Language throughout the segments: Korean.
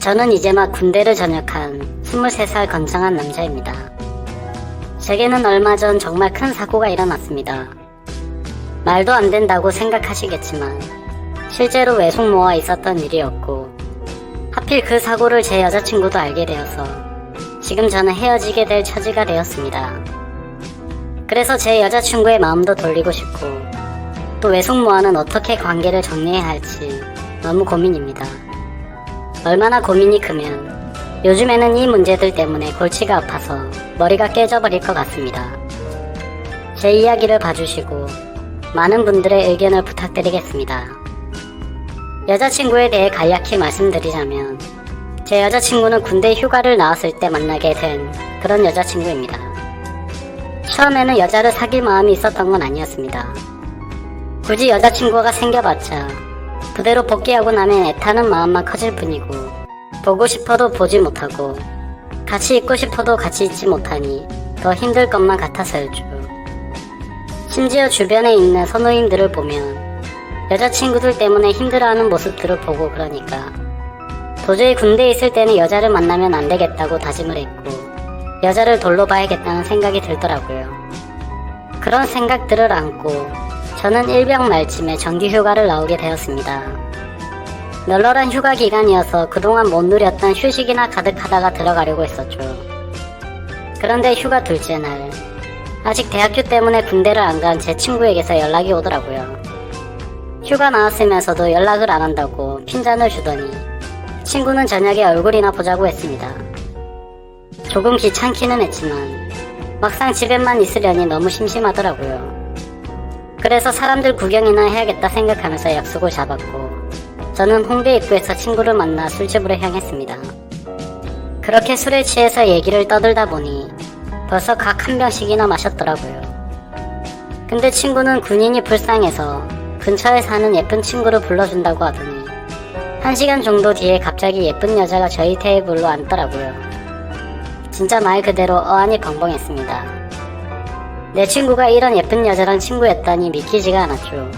저는 이제 막 군대를 전역한 23살 건장한 남자입니다. 제게는 얼마 전 정말 큰 사고가 일어났습니다. 말도 안 된다고 생각하시겠지만 실제로 외숙모와 있었던 일이었고, 하필 그 사고를 제 여자친구도 알게 되어서 지금 저는 헤어지게 될 처지가 되었습니다. 그래서 제 여자친구의 마음도 돌리고 싶고, 또 외숙모와는 어떻게 관계를 정리해야 할지 너무 고민입니다. 얼마나 고민이 크면 요즘에는 이 문제들 때문에 골치가 아파서 머리가 깨져버릴 것 같습니다. 제 이야기를 봐주시고 많은 분들의 의견을 부탁드리겠습니다. 여자친구에 대해 간략히 말씀드리자면, 제 여자친구는 군대 휴가를 나왔을 때 만나게 된 그런 여자친구입니다. 처음에는 여자를 사귈 마음이 있었던 건 아니었습니다. 굳이 여자친구가 생겨봤자 부대로 복귀하고 나면 애타는 마음만 커질 뿐이고, 보고 싶어도 보지 못하고 같이 있고 싶어도 같이 있지 못하니 더 힘들 것만 같아서였죠. 심지어 주변에 있는 선우님들을 보면 여자친구들 때문에 힘들어하는 모습들을 보고 그러니까 도저히 군대에 있을 때는 여자를 만나면 안 되겠다고 다짐을 했고, 여자를 돌로 봐야겠다는 생각이 들더라고요. 그런 생각들을 안고 저는 일병 말쯤에 정기휴가를 나오게 되었습니다. 널널한 휴가 기간이어서 그동안 못 누렸던 휴식이나 가득하다가 들어가려고 했었죠. 그런데 휴가 둘째 날, 아직 대학교 때문에 군대를 안 간 제 친구에게서 연락이 오더라고요. 휴가 나왔으면서도 연락을 안 한다고 핀잔을 주더니 친구는 저녁에 얼굴이나 보자고 했습니다. 조금 귀찮기는 했지만 막상 집에만 있으려니 너무 심심하더라고요. 그래서 사람들 구경이나 해야겠다 생각하면서 약속을 잡았고, 저는 홍대 입구에서 친구를 만나 술집으로 향했습니다. 그렇게 술에 취해서 얘기를 떠들다 보니 벌써 각 한 병씩이나 마셨더라고요. 근데 친구는 군인이 불쌍해서 근처에 사는 예쁜 친구를 불러준다고 하더니 1시간 정도 뒤에 갑자기 예쁜 여자가 저희 테이블로 앉더라고요. 진짜 말 그대로 어안이 벙벙했습니다. 내 친구가 이런 예쁜 여자랑 친구였다니 믿기지가 않았죠.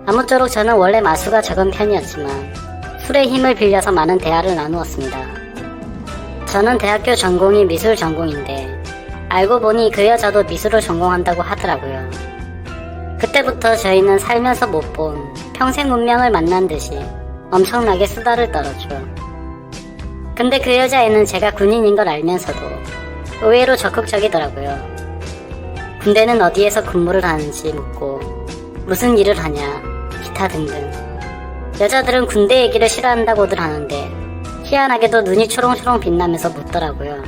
아무쪼록 저는 원래 마수가 적은 편이었지만 술의 힘을 빌려서 많은 대화를 나누었습니다. 저는 대학교 전공이 미술 전공인데 알고 보니 그 여자도 미술을 전공한다고 하더라고요. 그때부터 저희는 살면서 못 본 평생 운명을 만난 듯이 엄청나게 수다를 떨었죠. 근데 그 여자애는 제가 군인인 걸 알면서도 의외로 적극적이더라고요. 군대는 어디에서 근무를 하는지 묻고 무슨 일을 하냐, 기타 등등. 여자들은 군대 얘기를 싫어한다고들 하는데 희한하게도 눈이 초롱초롱 빛나면서 묻더라고요.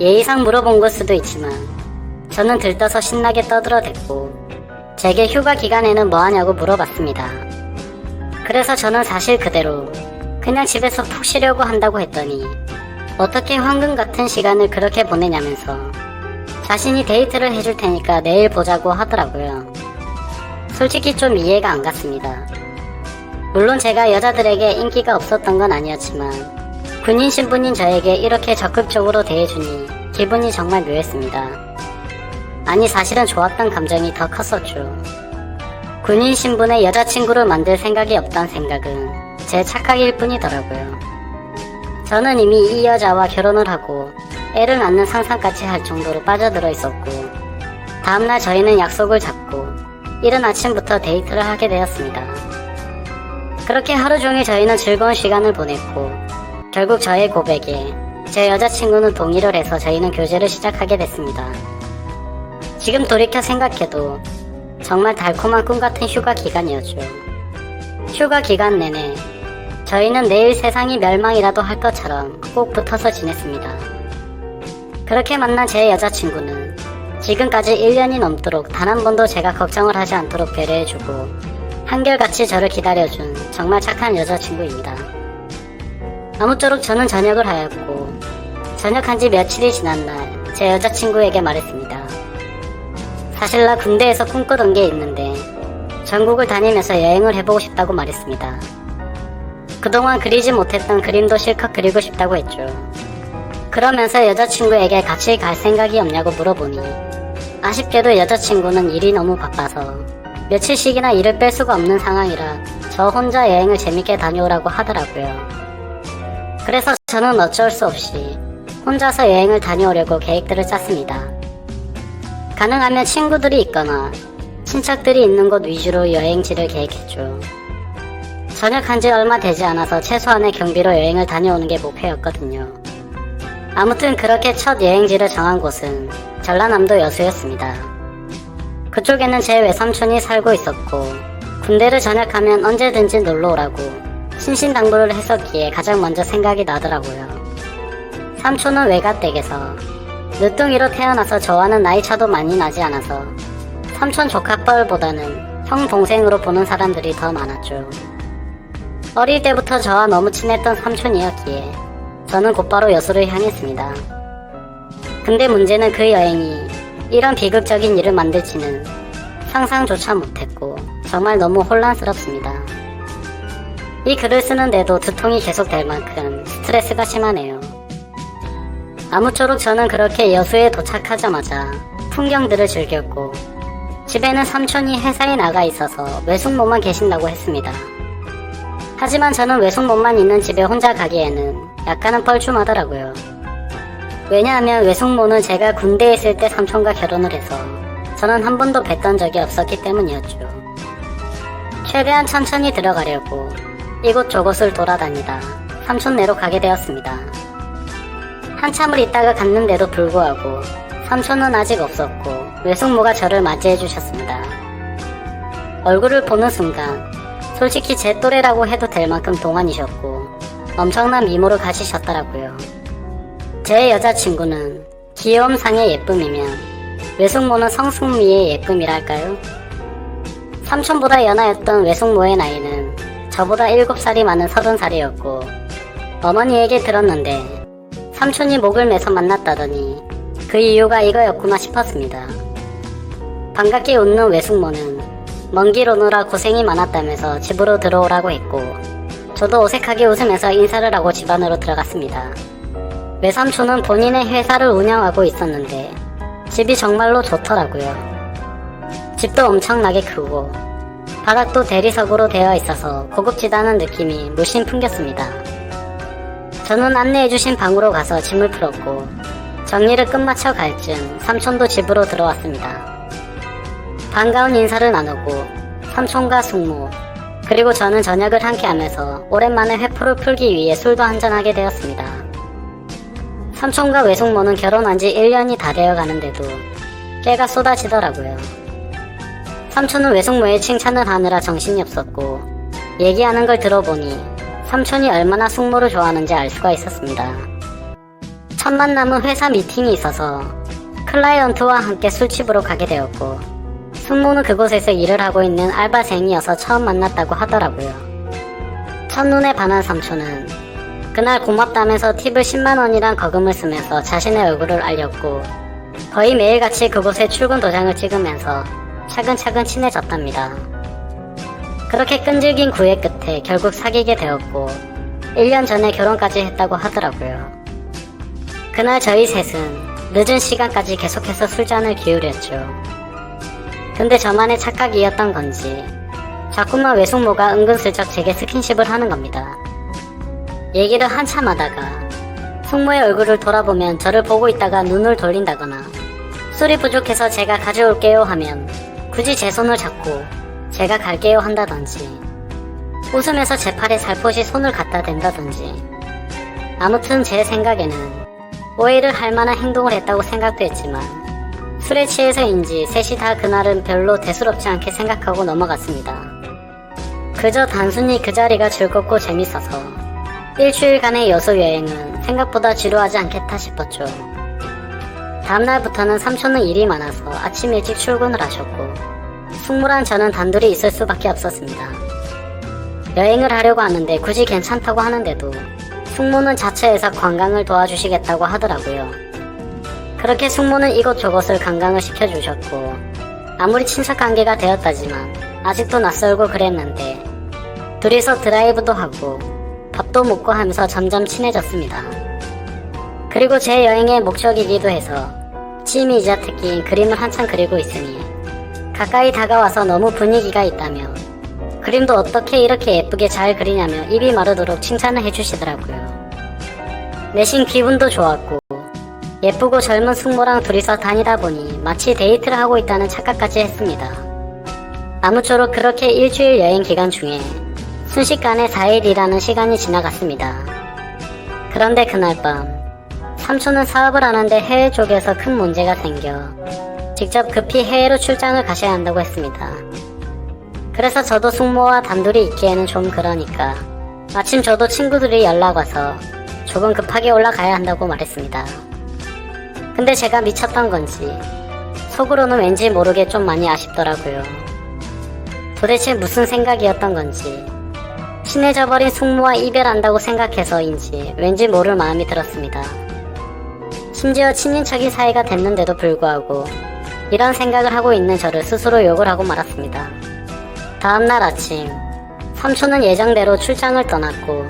예의상 물어본 걸 수도 있지만 저는 들떠서 신나게 떠들어댔고, 제게 휴가 기간에는 뭐하냐고 물어봤습니다. 그래서 저는 사실 그대로 그냥 집에서 푹 쉬려고 한다고 했더니 어떻게 황금 같은 시간을 그렇게 보내냐면서 자신이 데이트를 해줄 테니까 내일 보자고 하더라고요. 솔직히 좀 이해가 안 갔습니다. 물론 제가 여자들에게 인기가 없었던 건 아니었지만 군인 신분인 저에게 이렇게 적극적으로 대해주니 기분이 정말 묘했습니다. 아니, 사실은 좋았던 감정이 더 컸었죠. 군인 신분의 여자친구를 만들 생각이 없다는 생각은 제 착각일 뿐이더라고요. 저는 이미 이 여자와 결혼을 하고 애를 낳는 상상까지 할 정도로 빠져들어 있었고, 다음날 저희는 약속을 잡고 이른 아침부터 데이트를 하게 되었습니다. 그렇게 하루 종일 저희는 즐거운 시간을 보냈고, 결국 저의 고백에 제 여자친구는 동의를 해서 저희는 교제를 시작하게 됐습니다. 지금 돌이켜 생각해도 정말 달콤한 꿈같은 휴가 기간이었죠. 휴가 기간 내내 저희는 내일 세상이 멸망이라도 할 것처럼 꼭 붙어서 지냈습니다. 그렇게 만난 제 여자친구는 지금까지 1년이 넘도록 단 한 번도 제가 걱정을 하지 않도록 배려해주고 한결같이 저를 기다려준 정말 착한 여자친구입니다. 아무쪼록 저는 전역을 하였고, 전역한 지 며칠이 지난 날 제 여자친구에게 말했습니다. 사실 나 군대에서 꿈꾸던 게 있는데 전국을 다니면서 여행을 해보고 싶다고 말했습니다. 그동안 그리지 못했던 그림도 실컷 그리고 싶다고 했죠. 그러면서 여자친구에게 같이 갈 생각이 없냐고 물어보니 아쉽게도 여자친구는 일이 너무 바빠서 며칠씩이나 일을 뺄 수가 없는 상황이라 저 혼자 여행을 재밌게 다녀오라고 하더라고요. 그래서 저는 어쩔 수 없이 혼자서 여행을 다녀오려고 계획들을 짰습니다. 가능하면 친구들이 있거나 친척들이 있는 곳 위주로 여행지를 계획했죠. 전역한 지 얼마 되지 않아서 최소한의 경비로 여행을 다녀오는 게 목표였거든요. 아무튼 그렇게 첫 여행지를 정한 곳은 전라남도 여수였습니다. 그쪽에는 제 외삼촌이 살고 있었고 군대를 전역하면 언제든지 놀러오라고 신신당부를 했었기에 가장 먼저 생각이 나더라고요. 삼촌은 외가댁에서 늦둥이로 태어나서 저와는 나이차도 많이 나지 않아서 삼촌 조카뻘보다는 형 동생으로 보는 사람들이 더 많았죠. 어릴 때부터 저와 너무 친했던 삼촌이었기에 저는 곧바로 여수를 향했습니다. 근데 문제는 그 여행이 이런 비극적인 일을 만들지는 상상조차 못했고 정말 너무 혼란스럽습니다. 이 글을 쓰는데도 두통이 계속될 만큼 스트레스가 심하네요. 아무쪼록 저는 그렇게 여수에 도착하자마자 풍경들을 즐겼고 집에는 삼촌이 회사에 나가 있어서 외숙모만 계신다고 했습니다. 하지만 저는 외숙모만 있는 집에 혼자 가기에는 약간은 뻘쭘하더라고요. 왜냐하면 외숙모는 제가 군대에 있을 때 삼촌과 결혼을 해서 저는 한 번도 뵀던 적이 없었기 때문이었죠. 최대한 천천히 들어가려고 이곳저곳을 돌아다니다 삼촌네로 가게 되었습니다. 한참을 있다가 갔는데도 불구하고 삼촌은 아직 없었고 외숙모가 저를 맞이해 주셨습니다. 얼굴을 보는 순간 솔직히 제 또래라고 해도 될 만큼 동안이셨고 엄청난 미모를 가지셨더라고요. 제 여자친구는 귀여움상의 예쁨이면 외숙모는 성숙미의 예쁨이랄까요? 삼촌보다 연하였던 외숙모의 나이는 저보다 7살이 많은 30살이었고 어머니에게 들었는데 삼촌이 목을 매서 만났다더니 그 이유가 이거였구나 싶었습니다. 반갑게 웃는 외숙모는 먼 길 오느라 고생이 많았다면서 집으로 들어오라고 했고 저도 어색하게 웃으면서 인사를 하고 집 안으로 들어갔습니다. 외삼촌은 본인의 회사를 운영하고 있었는데 집이 정말로 좋더라고요. 집도 엄청나게 크고 바닥도 대리석으로 되어 있어서 고급지다는 느낌이 물씬 풍겼습니다. 저는 안내해주신 방으로 가서 짐을 풀었고 정리를 끝마쳐 갈 즈음 삼촌도 집으로 들어왔습니다. 반가운 인사를 나누고 삼촌과 숙모 그리고 저는 저녁을 함께 하면서 오랜만에 회포를 풀기 위해 술도 한잔하게 되었습니다. 삼촌과 외숙모는 결혼한 지 1년이 다 되어 가는데도 깨가 쏟아지더라고요. 삼촌은 외숙모의 칭찬을 하느라 정신이 없었고 얘기하는 걸 들어보니 삼촌이 얼마나 숙모를 좋아하는지 알 수가 있었습니다. 첫 만남은 회사 미팅이 있어서 클라이언트와 함께 술집으로 가게 되었고 숙모는 그곳에서 일을 하고 있는 알바생이어서 처음 만났다고 하더라고요. 첫눈에 반한 삼촌은 그날 고맙다면서 팁을 10만원이란 거금을 쓰면서 자신의 얼굴을 알렸고 거의 매일같이 그곳에 출근 도장을 찍으면서 차근차근 친해졌답니다. 그렇게 끈질긴 구애 끝에 결국 사귀게 되었고 1년 전에 결혼까지 했다고 하더라고요. 그날 저희 셋은 늦은 시간까지 계속해서 술잔을 기울였죠. 근데 저만의 착각이었던 건지 자꾸만 외숙모가 은근슬쩍 제게 스킨십을 하는 겁니다. 얘기를 한참 하다가 숙모의 얼굴을 돌아보면 저를 보고 있다가 눈을 돌린다거나 술이 부족해서 제가 가져올게요 하면 굳이 제 손을 잡고 제가 갈게요 한다든지 웃으면서 제 팔에 살포시 손을 갖다 댄다든지 아무튼 제 생각에는 오해를 할 만한 행동을 했다고 생각도 했지만 술에 취해서인지 셋이 다 그날은 별로 대수롭지 않게 생각하고 넘어갔습니다. 그저 단순히 그 자리가 즐겁고 재밌어서 일주일간의 여수 여행은 생각보다 지루하지 않겠다 싶었죠. 다음날부터는 삼촌은 일이 많아서 아침 일찍 출근을 하셨고 숙모란 저는 단둘이 있을 수밖에 없었습니다. 여행을 하려고 하는데 굳이 괜찮다고 하는데도 숙모는 자처해서 관광을 도와주시겠다고 하더라고요. 그렇게 숙모는 이곳저곳을 관광을 시켜주셨고 아무리 친척관계가 되었다지만 아직도 낯설고 그랬는데 둘이서 드라이브도 하고 밥도 먹고 하면서 점점 친해졌습니다. 그리고 제 여행의 목적이기도 해서 취미이자 특기인 그림을 한창 그리고 있으니 가까이 다가와서 너무 분위기가 있다며 그림도 어떻게 이렇게 예쁘게 잘 그리냐며 입이 마르도록 칭찬을 해주시더라고요. 내심 기분도 좋았고 예쁘고 젊은 숙모랑 둘이서 다니다 보니 마치 데이트를 하고 있다는 착각까지 했습니다. 아무쪼록 그렇게 일주일 여행 기간 중에 순식간에 4일이라는 시간이 지나갔습니다. 그런데 그날 밤 삼촌은 사업을 하는데 해외 쪽에서 큰 문제가 생겨 직접 급히 해외로 출장을 가셔야 한다고 했습니다. 그래서 저도 숙모와 단둘이 있기에는 좀 그러니까 마침 저도 친구들이 연락 와서 조금 급하게 올라가야 한다고 말했습니다. 근데 제가 미쳤던 건지 속으로는 왠지 모르게 좀 많이 아쉽더라고요. 도대체 무슨 생각이었던 건지 친해져 버린 숙모와 이별한다고 생각해서인지 왠지 모를 마음이 들었습니다. 심지어 친인척이 사이가 됐는데도 불구하고 이런 생각을 하고 있는 저를 스스로 욕을 하고 말았습니다. 다음날 아침 삼촌은 예정대로 출장을 떠났고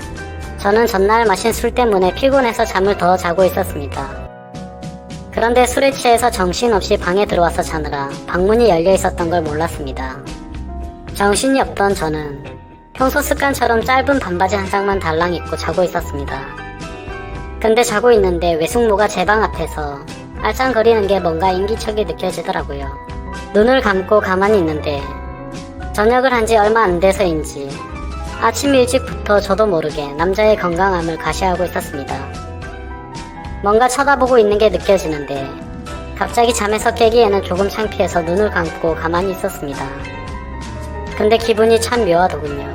저는 전날 마신 술 때문에 피곤해서 잠을 더 자고 있었습니다. 그런데 술에 취해서 정신없이 방에 들어와서 자느라 방문이 열려 있었던 걸 몰랐습니다. 정신이 없던 저는 평소 습관처럼 짧은 반바지 한 장만 달랑 입고 자고 있었습니다. 근데 자고 있는데 외숙모가 제 방 앞에서 알짱거리는 게 뭔가 인기척이 느껴지더라고요. 눈을 감고 가만히 있는데 저녁을 한 지 얼마 안 돼서인지 아침 일찍부터 저도 모르게 남자의 건강함을 과시하고 있었습니다. 뭔가 쳐다보고 있는 게 느껴지는데 갑자기 잠에서 깨기에는 조금 창피해서 눈을 감고 가만히 있었습니다. 근데 기분이 참 묘하더군요.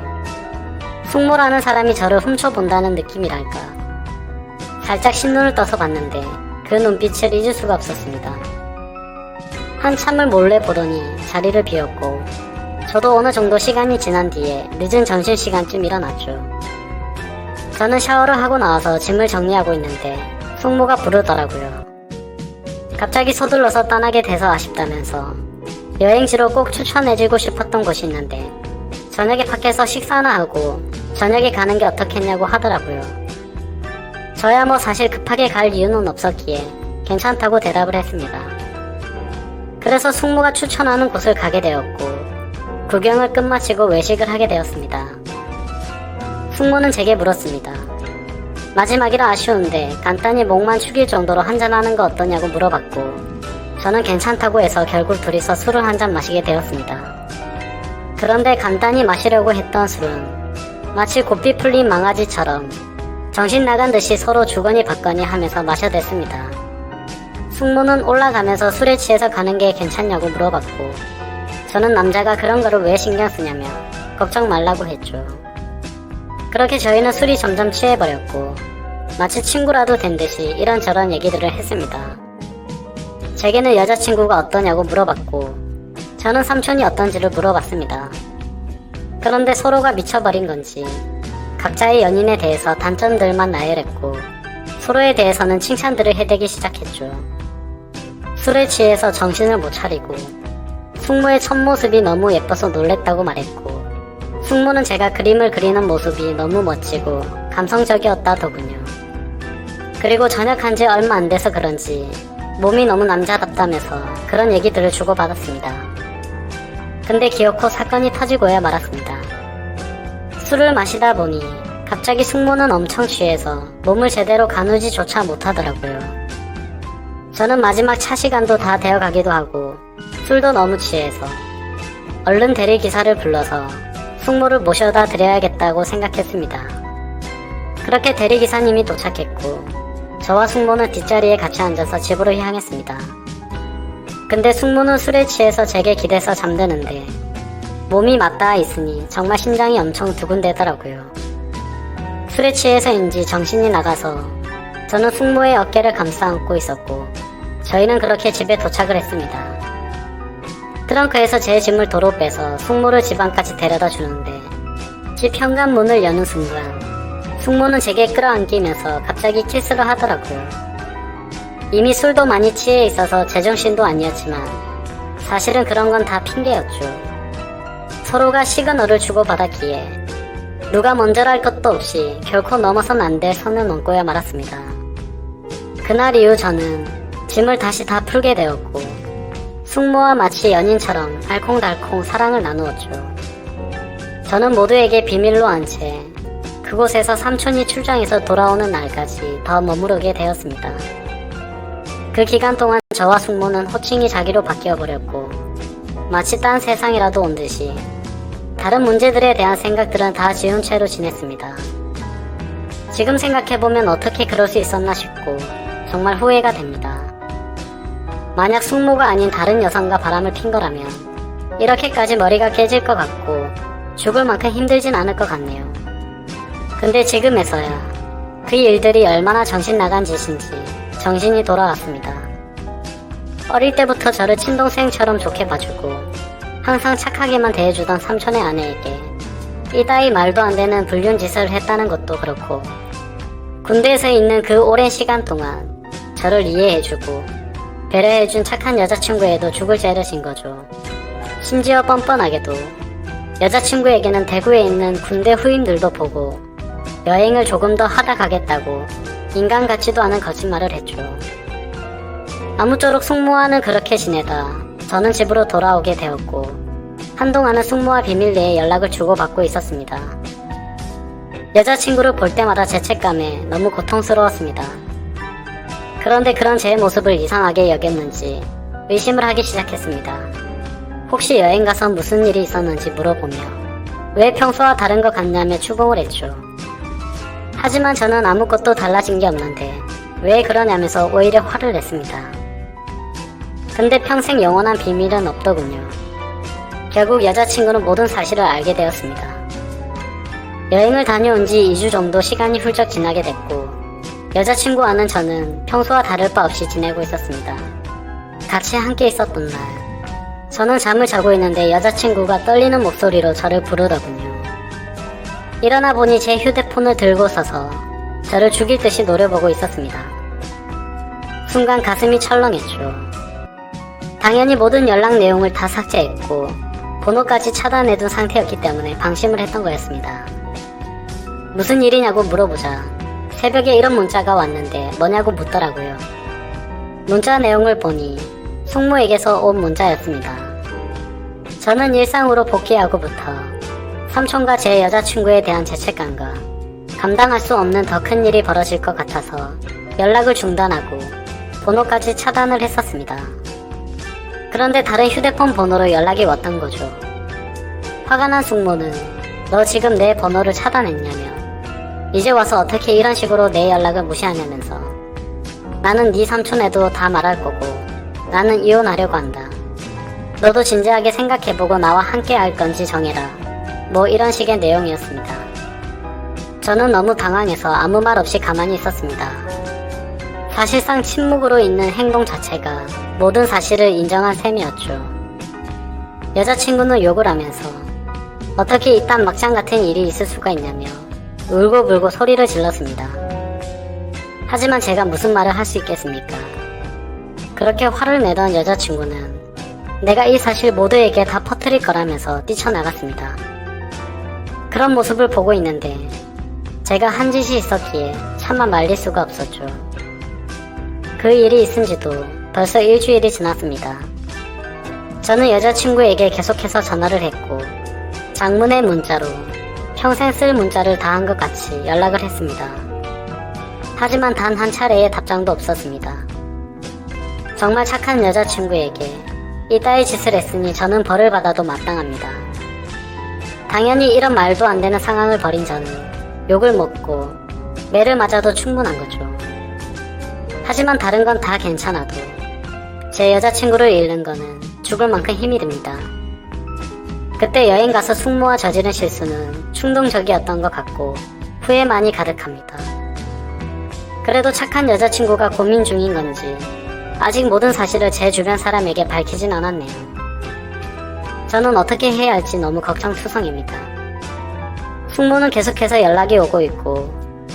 숙모라는 사람이 저를 훔쳐본다는 느낌이랄까. 살짝 신눈을 떠서 봤는데 그 눈빛을 잊을 수가 없었습니다. 한참을 몰래 보더니 자리를 비웠고 저도 어느 정도 시간이 지난 뒤에 늦은 점심시간쯤 일어났죠. 저는 샤워를 하고 나와서 짐을 정리하고 있는데 숙모가 부르더라고요. 갑자기 서둘러서 떠나게 돼서 아쉽다면서 여행지로 꼭 추천해주고 싶었던 곳이 있는데 저녁에 밖에서 식사나 하고 저녁에 가는 게 어떻겠냐고 하더라고요. 저야 뭐 사실 급하게 갈 이유는 없었기에 괜찮다고 대답을 했습니다. 그래서 숙모가 추천하는 곳을 가게 되었고 구경을 끝마치고 외식을 하게 되었습니다. 숙모는 제게 물었습니다. 마지막이라 아쉬운데 간단히 목만 축일 정도로 한잔하는 거 어떠냐고 물어봤고 저는 괜찮다고 해서 결국 둘이서 술을 한잔 마시게 되었습니다. 그런데 간단히 마시려고 했던 술은 마치 고삐 풀린 망아지처럼 정신 나간 듯이 서로 주거니 받거니 하면서 마셔댔습니다. 숙모는 올라가면서 술에 취해서 가는 게 괜찮냐고 물어봤고 저는 남자가 그런 거를 왜 신경 쓰냐며 걱정 말라고 했죠. 그렇게 저희는 술이 점점 취해버렸고 마치 친구라도 된 듯이 이런저런 얘기들을 했습니다. 제게는 여자친구가 어떠냐고 물어봤고 저는 삼촌이 어떤지를 물어봤습니다. 그런데 서로가 미쳐버린 건지 각자의 연인에 대해서 단점들만 나열했고 서로에 대해서는 칭찬들을 해대기 시작했죠. 술에 취해서 정신을 못 차리고 숙모의 첫모습이 너무 예뻐서 놀랬다고 말했고 숙모는 제가 그림을 그리는 모습이 너무 멋지고 감성적이었다더군요. 그리고 전역한 지 얼마 안 돼서 그런지 몸이 너무 남자답다면서 그런 얘기들을 주고받았습니다. 근데 기어코 사건이 터지고야 말았습니다. 술을 마시다 보니 갑자기 숙모는 엄청 취해서 몸을 제대로 가누지조차 못하더라고요. 저는 마지막 차 시간도 다 되어가기도 하고 술도 너무 취해서 얼른 대리기사를 불러서 숙모를 모셔다 드려야겠다고 생각했습니다. 그렇게 대리기사님이 도착했고 저와 숙모는 뒷자리에 같이 앉아서 집으로 향했습니다. 근데 숙모는 술에 취해서 제게 기대서 잠드는데 몸이 맞닿아 있으니 정말 심장이 엄청 두근대더라고요. 술에 취해서인지 정신이 나가서 저는 숙모의 어깨를 감싸 안고 있었고 저희는 그렇게 집에 도착을 했습니다. 트렁크에서 제 짐을 도로 빼서 숙모를 집 안까지 데려다 주는데 집 현관문을 여는 순간 숙모는 제게 끌어안기면서 갑자기 키스를 하더라고요. 이미 술도 많이 취해 있어서 제정신도 아니었지만 사실은 그런 건 다 핑계였죠. 서로가 시그널을 주고받았기에 누가 먼저랄 것도 없이 결코 넘어선 안 될 선을 넘고야 말았습니다. 그날 이후 저는 짐을 다시 다 풀게 되었고 숙모와 마치 연인처럼 알콩달콩 사랑을 나누었죠. 저는 모두에게 비밀로 한 채 그곳에서 삼촌이 출장해서 돌아오는 날까지 더 머무르게 되었습니다. 그 기간 동안 저와 숙모는 호칭이 자기로 바뀌어버렸고 마치 딴 세상이라도 온 듯이 다른 문제들에 대한 생각들은 다 지운 채로 지냈습니다. 지금 생각해보면 어떻게 그럴 수 있었나 싶고 정말 후회가 됩니다. 만약 숙모가 아닌 다른 여성과 바람을 핀 거라면 이렇게까지 머리가 깨질 것 같고 죽을 만큼 힘들진 않을 것 같네요. 근데 지금에서야 그 일들이 얼마나 정신 나간 짓인지 정신이 돌아왔습니다. 어릴 때부터 저를 친동생처럼 좋게 봐주고 항상 착하게만 대해주던 삼촌의 아내에게 이따위 말도 안 되는 불륜 짓을 했다는 것도 그렇고 군대에서 있는 그 오랜 시간 동안 저를 이해해주고 배려해준 착한 여자친구에도 죽을 죄를 진 거죠. 심지어 뻔뻔하게도 여자친구에게는 대구에 있는 군대 후임들도 보고 여행을 조금 더 하다 가겠다고 인간 같지도 않은 거짓말을 했죠. 아무쪼록 숙모와는 그렇게 지내다 저는 집으로 돌아오게 되었고 한동안은 숙모와 비밀리에 연락을 주고받고 있었습니다. 여자친구를 볼 때마다 죄책감에 너무 고통스러웠습니다. 그런데 그런 제 모습을 이상하게 여겼는지 의심을 하기 시작했습니다. 혹시 여행 가서 무슨 일이 있었는지 물어보며 왜 평소와 다른 것 같냐며 추궁을 했죠. 하지만 저는 아무것도 달라진 게 없는데 왜 그러냐면서 오히려 화를 냈습니다. 근데 평생 영원한 비밀은 없더군요. 결국 여자친구는 모든 사실을 알게 되었습니다. 여행을 다녀온 지 2주 정도 시간이 훌쩍 지나게 됐고 여자친구와는 저는 평소와 다를 바 없이 지내고 있었습니다. 같이 함께 있었던 날 저는 잠을 자고 있는데 여자친구가 떨리는 목소리로 저를 부르더군요. 일어나 보니 제 휴대폰을 들고 서서 저를 죽일 듯이 노려보고 있었습니다. 순간 가슴이 철렁했죠. 당연히 모든 연락 내용을 다 삭제했고 번호까지 차단해둔 상태였기 때문에 방심을 했던 거였습니다. 무슨 일이냐고 물어보자 새벽에 이런 문자가 왔는데 뭐냐고 묻더라고요. 문자 내용을 보니 숙모에게서 온 문자였습니다. 저는 일상으로 복귀하고부터 삼촌과 제 여자친구에 대한 죄책감과 감당할 수 없는 더 큰 일이 벌어질 것 같아서 연락을 중단하고 번호까지 차단을 했었습니다. 그런데 다른 휴대폰 번호로 연락이 왔던 거죠. 화가 난 숙모는 너 지금 내 번호를 차단했냐며 이제 와서 어떻게 이런 식으로 내 연락을 무시하냐면서 나는 네 삼촌에도 다 말할 거고 나는 이혼하려고 한다. 너도 진지하게 생각해보고 나와 함께 할 건지 정해라. 뭐 이런 식의 내용이었습니다. 저는 너무 당황해서 아무 말 없이 가만히 있었습니다. 사실상 침묵으로 있는 행동 자체가 모든 사실을 인정한 셈이었죠. 여자친구는 욕을 하면서 어떻게 이딴 막장 같은 일이 있을 수가 있냐며 울고불고 소리를 질렀습니다. 하지만 제가 무슨 말을 할 수 있겠습니까? 그렇게 화를 내던 여자친구는 내가 이 사실 모두에게 다 퍼뜨릴 거라면서 뛰쳐나갔습니다. 그런 모습을 보고 있는데 제가 한 짓이 있었기에 차마 말릴 수가 없었죠. 그 일이 있은 지도 벌써 일주일이 지났습니다. 저는 여자친구에게 계속해서 전화를 했고 장문의 문자로 평생 쓸 문자를 다 한 것 같이 연락을 했습니다. 하지만 단 한 차례의 답장도 없었습니다. 정말 착한 여자친구에게 이따위 짓을 했으니 저는 벌을 받아도 마땅합니다. 당연히 이런 말도 안 되는 상황을 벌인 저는 욕을 먹고 매를 맞아도 충분한 거죠. 하지만 다른 건 다 괜찮아도 제 여자친구를 잃는 거는 죽을 만큼 힘이 듭니다. 그때 여행 가서 숙모와 저지른 실수는 충동적이었던 것 같고 후회만이 가득합니다. 그래도 착한 여자친구가 고민 중인 건지 아직 모든 사실을 제 주변 사람에게 밝히진 않았네요. 저는 어떻게 해야 할지 너무 걱정투성입니다. 숙모는 계속해서 연락이 오고 있고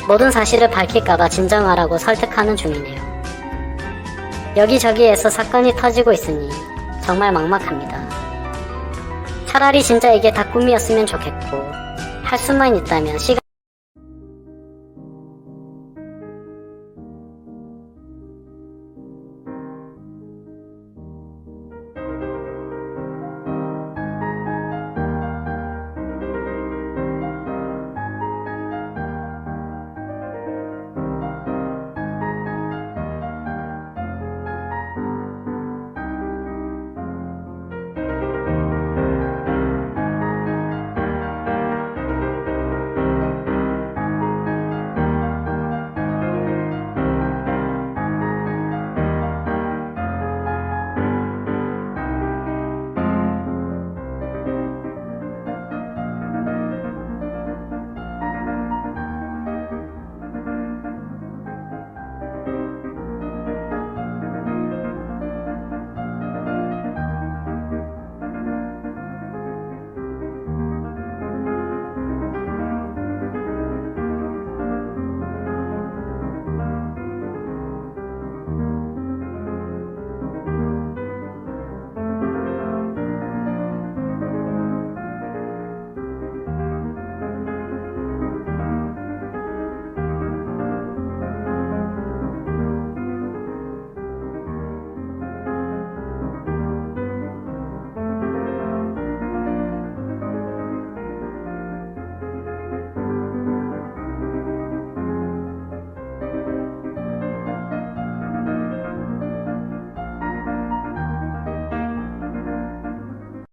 모든 사실을 밝힐까봐 진정하라고 설득하는 중이네요. 여기저기에서 사건이 터지고 있으니 정말 막막합니다. 차라리 진짜 이게 다 꿈이었으면 좋겠고 할 수만 있다면 시간